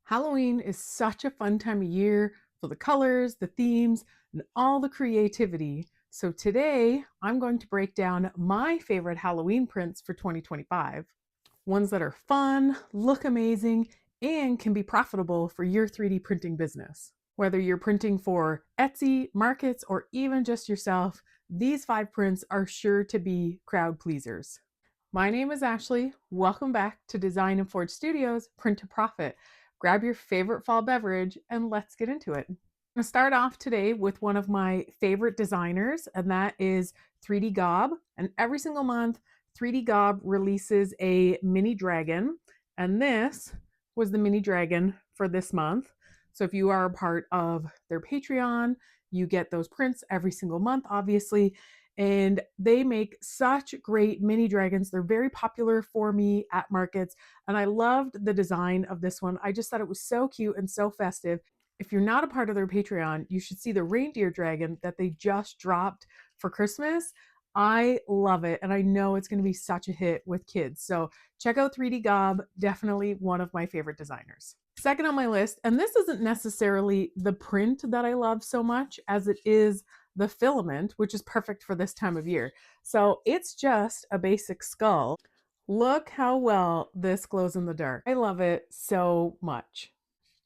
Halloween is such a fun time of year for the colors, the themes, and all the creativity. So today I'm going to break down my favorite Halloween prints for 2025. Ones that are fun, look amazing, and can be profitable for your 3D printing business. Whether you're printing for Etsy, markets, or even just yourself, these 5 prints are sure to be crowd pleasers. My name is Ashley. Welcome back to Design and Forge Studios Print to Profit. Grab your favorite fall beverage and let's get into it. I'm going to start off today with one of my favorite designers, and that is 3D Gob. And every single month, 3D Gob releases a mini dragon, and this was the mini dragon for this month. So if you are a part of their Patreon, you get those prints every single month, obviously, and they make such great mini dragons. They're very popular for me at markets, and I loved the design of this one. I just thought it was so cute and so festive. If you're not a part of their Patreon, you should see the reindeer dragon that they just dropped for Christmas. I love it, and I know it's going to be such a hit with kids. So check out 3D Gob, definitely one of my favorite designers. Second on my list, and this isn't necessarily the print that I love so much as it is the filament, which is perfect for this time of year. So it's just a basic skull. Look how well this glows in the dark. I love it so much.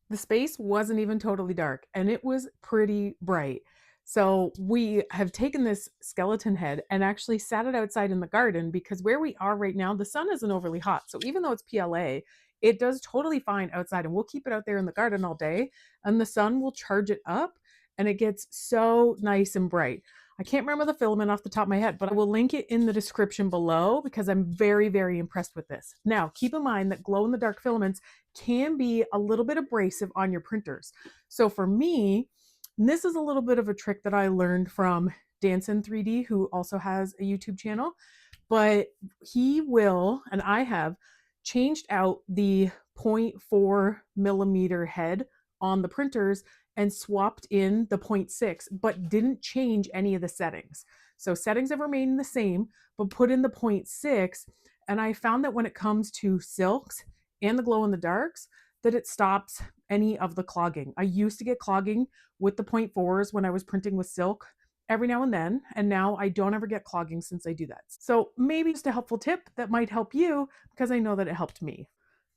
The space wasn't even totally dark and it was pretty bright. So we have taken this skeleton head and actually sat it outside in the garden because where we are right now, the sun isn't overly hot. So even though it's PLA, it does totally fine outside, and we'll keep it out there in the garden all day and the sun will charge it up and it gets so nice and bright. I can't remember the filament off the top of my head, but I will link it in the description below because I'm very, very impressed with this. Now, keep in mind that glow in the dark filaments can be a little bit abrasive on your printers. So for me, this is a little bit of a trick that I learned from Danson 3D, who also has a YouTube channel, but he will, and I have changed out the 0.4 millimeter head on the printers and swapped in the 0.6, but didn't change any of the settings. So settings have remained the same, but put in the 0.6. And I found that when it comes to silks and the glow in the darks, that it stops any of the clogging. I used to get clogging with the 0.4s when I was printing with silk every now and now I don't ever get clogging since I do that. So maybe just a helpful tip that might help you because I know that it helped me.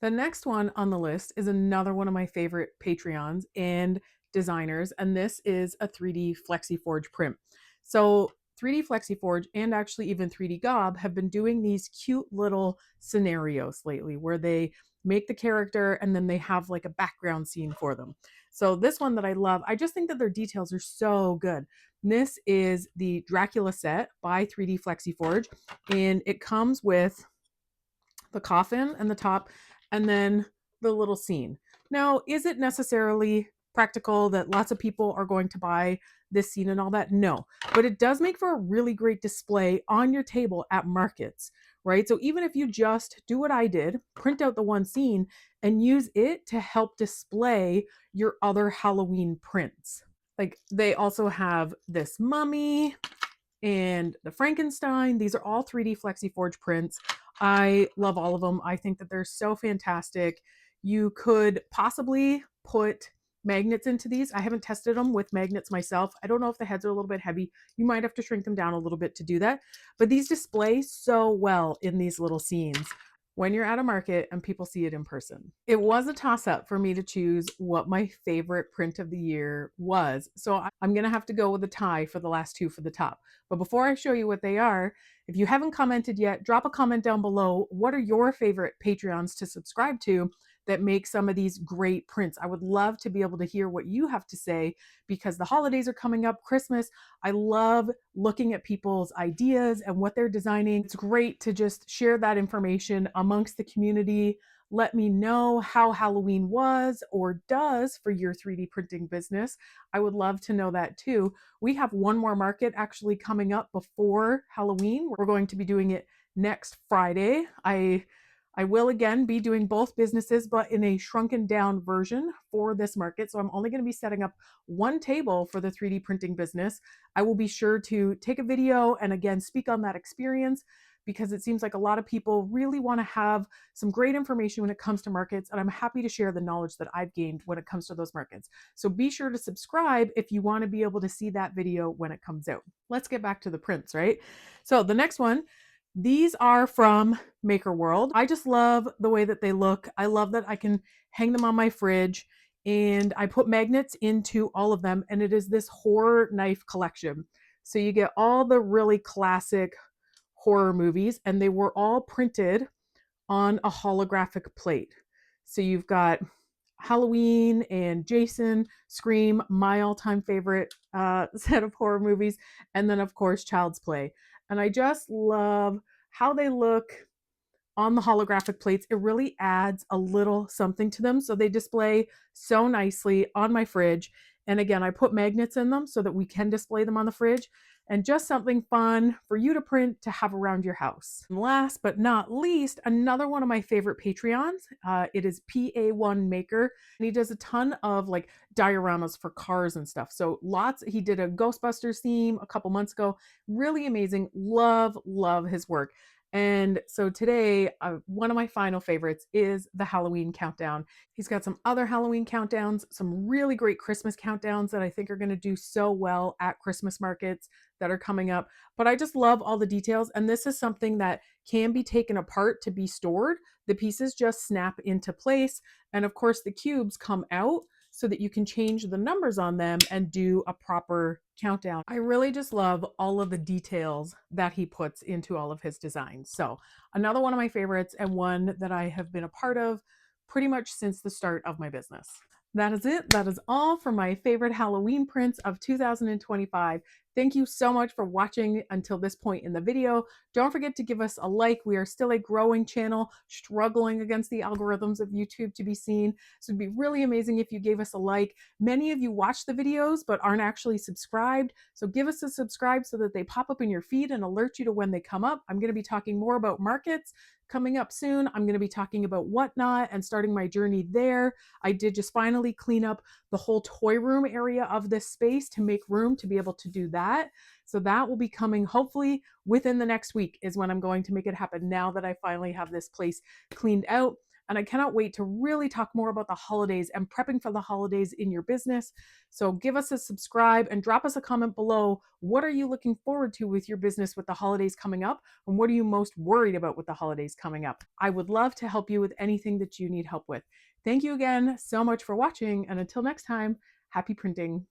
The next one on the list is another one of my favorite Patreons and designers, and this is a 3D Flexi Forge print. So 3D Flexi Forge and actually even 3D Gob have been doing these cute little scenarios lately where they make the character and then they have like a background scene for them. So this one that I love, I just think that their details are so good. This is the Dracula set by 3D Flexi Forge, and it comes with the coffin and the top and then the little scene. Now, is it necessarily practical that lots of people are going to buy this scene and all that? No, but it does make for a really great display on your table at markets, right? So even if you just do what I did, print out the one scene and use it to help display your other Halloween prints. Like they also have this mummy and the Frankenstein. These are all 3D Flexi Forge prints. I love all of them. I think that they're so fantastic. You could possibly put magnets into these. I haven't tested them with magnets myself. I don't know if the heads are a little bit heavy. You might have to shrink them down a little bit to do that. But these display so well in these little scenes when you're at a market and people see it in person. It was a toss up for me to choose what my favorite print of the year was. So I'm going to have to go with a tie for the last two for the top. But before I show you what they are, if you haven't commented yet, drop a comment down below. What are your favorite Patreons to subscribe to that make some of these great prints? I would love to be able to hear what you have to say because the holidays are coming up, Christmas. I love looking at people's ideas and what they're designing. It's great to just share that information amongst the community. Let me know how Halloween was or does for your 3D printing business. I would love to know that too. We have one more market actually coming up before Halloween. We're going to be doing it next Friday. I will again be doing both businesses, but in a shrunken down version for this market. So I'm only going to be setting up one table for the 3D printing business. I will be sure to take a video and again speak on that experience. because it seems like a lot of people really want to have some great information when it comes to markets, and I'm happy to share the knowledge that I've gained when it comes to those markets. So be sure to subscribe if you want to be able to see that video when it comes out. Let's get back to the prints, right? So the next one, these are from Maker World. I just love the way that they look. I love that I can hang them on my fridge, and I put magnets into all of them, and it is this horror knife collection. So you get all the really classic horror movies, and they were all printed on a holographic plate. So you've got Halloween and Jason, Scream, my all-time favorite set of horror movies, and then of course Child's Play. And I just love how they look on the holographic plates. It really adds a little something to them. So they display so nicely on my fridge. And again, I put magnets in them so that we can display them on the fridge, and just something fun for you to print to have around your house. And last but not least, another one of my favorite Patreons. It is PA1 Maker, and he does a ton of like dioramas for cars and stuff. So he did a Ghostbusters theme a couple months ago. Really amazing. Love his work. And so today, one of my final favorites is the Halloween countdown. He's got some other Halloween countdowns, some really great Christmas countdowns that I think are going to do so well at Christmas markets that are coming up. But I just love all the details. And this is something that can be taken apart to be stored. The pieces just snap into place. And of course, the cubes come out so that you can change the numbers on them and do a proper countdown. I really just love all of the details that he puts into all of his designs. So another one of my favorites, and one that I have been a part of pretty much since the start of my business. That is it. That is all for my favorite Halloween prints of 2025. Thank you so much for watching until this point in the video. Don't forget to give us a like. We are still a growing channel, struggling against the algorithms of YouTube to be seen. So it'd be really amazing if you gave us a like. Many of you watch the videos but aren't actually subscribed. So give us a subscribe so that they pop up in your feed and alert you to when they come up. I'm going to be talking more about markets coming up soon. I'm going to be talking about Whatnot and starting my journey there. I did just finally clean up the whole toy room area of this space to make room to be able to do that. So that will be coming hopefully within the next week is when I'm going to make it happen, now that I finally have this place cleaned out. And I cannot wait to really talk more about the holidays and prepping for the holidays in your business. So give us a subscribe and drop us a comment below. What are you looking forward to with your business with the holidays coming up? And what are you most worried about with the holidays coming up? I would love to help you with anything that you need help with. Thank you again so much for watching. And until next time, happy printing.